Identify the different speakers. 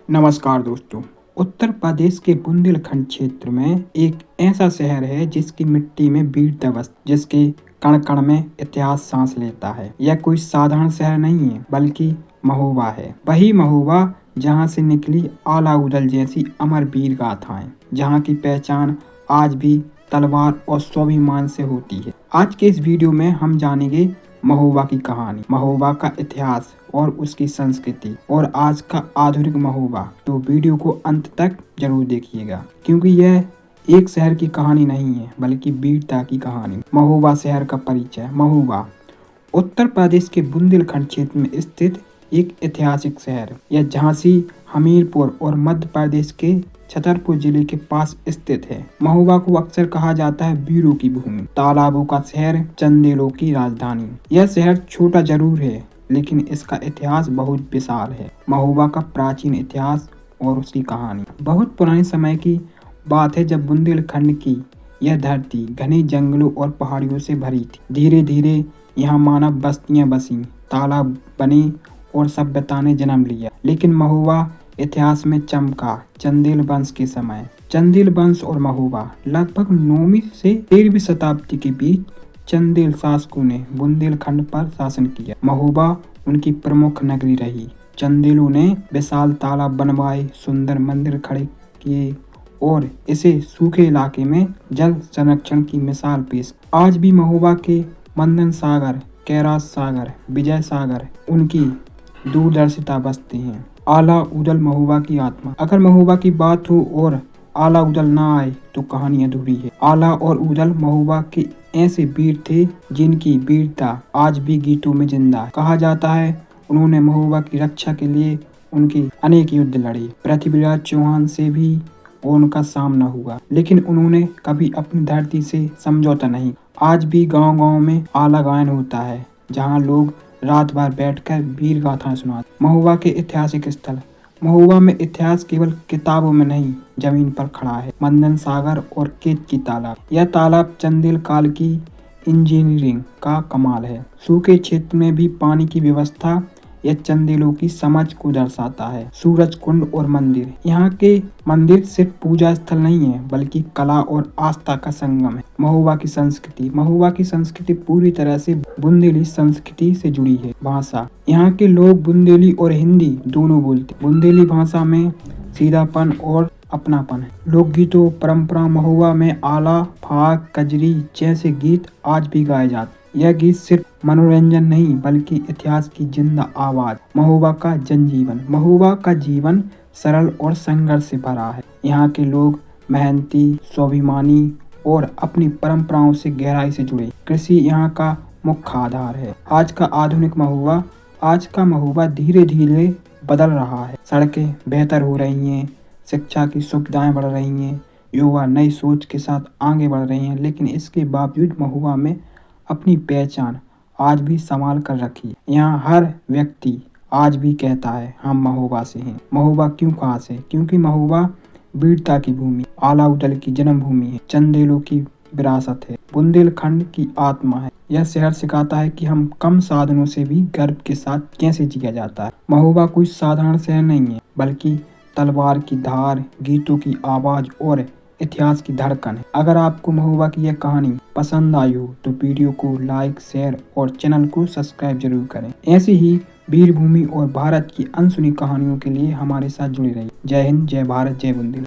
Speaker 1: नमस्कार दोस्तों। उत्तर प्रदेश के बुंदेलखंड क्षेत्र में एक ऐसा शहर है जिसकी मिट्टी में वीरता बसती, जिसके कण कण में इतिहास सांस लेता है। यह कोई साधारण शहर नहीं है बल्कि महोबा है। वही महोबा जहाँ से निकली आला उदल जैसी अमर वीर गाथाएं, जहाँ की पहचान आज भी तलवार और स्वाभिमान से होती है। आज के इस वीडियो में हम जानेंगे महोबा की कहानी, महोबा का इतिहास और उसकी संस्कृति और आज का आधुनिक महोबा। तो वीडियो को अंत तक जरूर देखिएगा, क्योंकि यह एक शहर की कहानी नहीं है बल्कि वीरता की कहानी। महोबा शहर का परिचय। महोबा उत्तर प्रदेश के बुंदेलखंड क्षेत्र में स्थित एक ऐतिहासिक शहर। यह झांसी, हमीरपुर और मध्य प्रदेश के छतरपुर जिले के पास स्थित है। महोबा को अक्सर कहा जाता है वीरों की भूमि, तालाबों का शहर, चंदेलों की राजधानी। यह शहर छोटा जरूर है लेकिन इसका इतिहास बहुत विशाल है। महोबा का प्राचीन इतिहास और उसकी कहानी। बहुत पुराने समय की बात है जब बुंदेलखंड की यह धरती घने जंगलों और पहाड़ियों से भरी थी। धीरे धीरे यहाँ मानव बस्तियां बसी, तालाब बने और सभ्यता ने जन्म लिया। लेकिन महोबा इतिहास में चमका चंदेल वंश के समय। चंदेल वंश और महोबा लगभग 9वीं से 13वीं शताब्दी के बीच चंदेल शासकों ने बुंदेलखंड पर शासन किया। महोबा उनकी प्रमुख नगरी रही। चंदेलों ने विशाल तालाब बनवाए, सुंदर मंदिर खड़े किए और इसे सूखे इलाके में जल संरक्षण की मिसाल पेश। आज भी महोबा के मंदन सागर, कैलाश सागर, विजय सागर उनकी दूरदर्शिता बसते हैं। आला उदल महोबा की आत्मा। अगर महोबा की बात हो और आला उदल ना आए तो कहानी अधूरी है। आला और उदल महोबा के ऐसे वीर थे जिनकी वीरता आज भी गीतों में जिंदा है। कहा जाता है उन्होंने महोबा की रक्षा के लिए उनके अनेक युद्ध लड़े। पृथ्वीराज चौहान से भी उनका सामना हुआ, लेकिन उन्होंने कभी अपनी धरती से समझौता नहीं। आज भी गांव-गांव में आला गायन होता है, जहां लोग रात भर बैठकर वीर गाथाएं सुनाते। महोबा के ऐतिहासिक स्थल। महोबा में इतिहास केवल किताबों में नहीं, जमीन पर खड़ा है। मंदन सागर और केतकी तालाब। यह तालाब चंदेल काल की इंजीनियरिंग का कमाल है। सूखे क्षेत्र में भी पानी की व्यवस्था यह चंदेलों की समझ को दर्शाता है। सूरज कुंड और मंदिर। यहाँ के मंदिर सिर्फ पूजा स्थल नहीं है बल्कि कला और आस्था का संगम है। महोबा की संस्कृति। महोबा की संस्कृति पूरी तरह से बुंदेली संस्कृति से जुड़ी है। भाषा। यहाँ के लोग बुंदेली और हिंदी दोनों बोलते। बुंदेली भाषा में सीधापन और अपनापन है। लोकगीतों परंपरा। महोबा में आला, फाग, कजरी जैसे गीत आज भी गाए जाते। यह गीत सिर्फ मनोरंजन नहीं बल्कि इतिहास की जिंदा आवाज। महोबा का जनजीवन। महोबा का जीवन सरल और संघर्ष से भरा है। यहाँ के लोग मेहनती, स्वाभिमानी और अपनी परंपराओं से गहराई से जुड़े। कृषि यहाँ का मुख्य आधार है। आज का आधुनिक महोबा। आज का महोबा धीरे धीरे बदल रहा है। सड़कें बेहतर हो रही हैं, शिक्षा की सुविधाएं बढ़ रही हैं, युवा नई सोच के साथ आगे बढ़ रहे हैं, लेकिन इसके बावजूद महोबा में अपनी पहचान आज भी संभाल कर रखी। यहाँ हर व्यक्ति आज भी कहता है हम महोबा से हैं। महोबा क्यों खास है? क्योंकि महोबा वीरता की भूमि, आला उदल की जन्मभूमि है, चंदेलों की विरासत है, बुंदेलखंड की आत्मा है। यह शहर सिखाता है कि हम कम साधनों से भी गर्व के साथ कैसे जिया जाता है। महोबा कोई साधारण शहर नहीं है बल्कि तलवार की धार, गीतों की आवाज और इतिहास की धड़कन है। अगर आपको महोबा की यह कहानी पसंद आई हो तो वीडियो को लाइक, शेयर और चैनल को सब्सक्राइब जरूर करें। ऐसी ही वीर भूमि और भारत की अनसुनी कहानियों के लिए हमारे साथ जुड़े रहिए। जय हिंद, जय भारत, जय बुंदेल।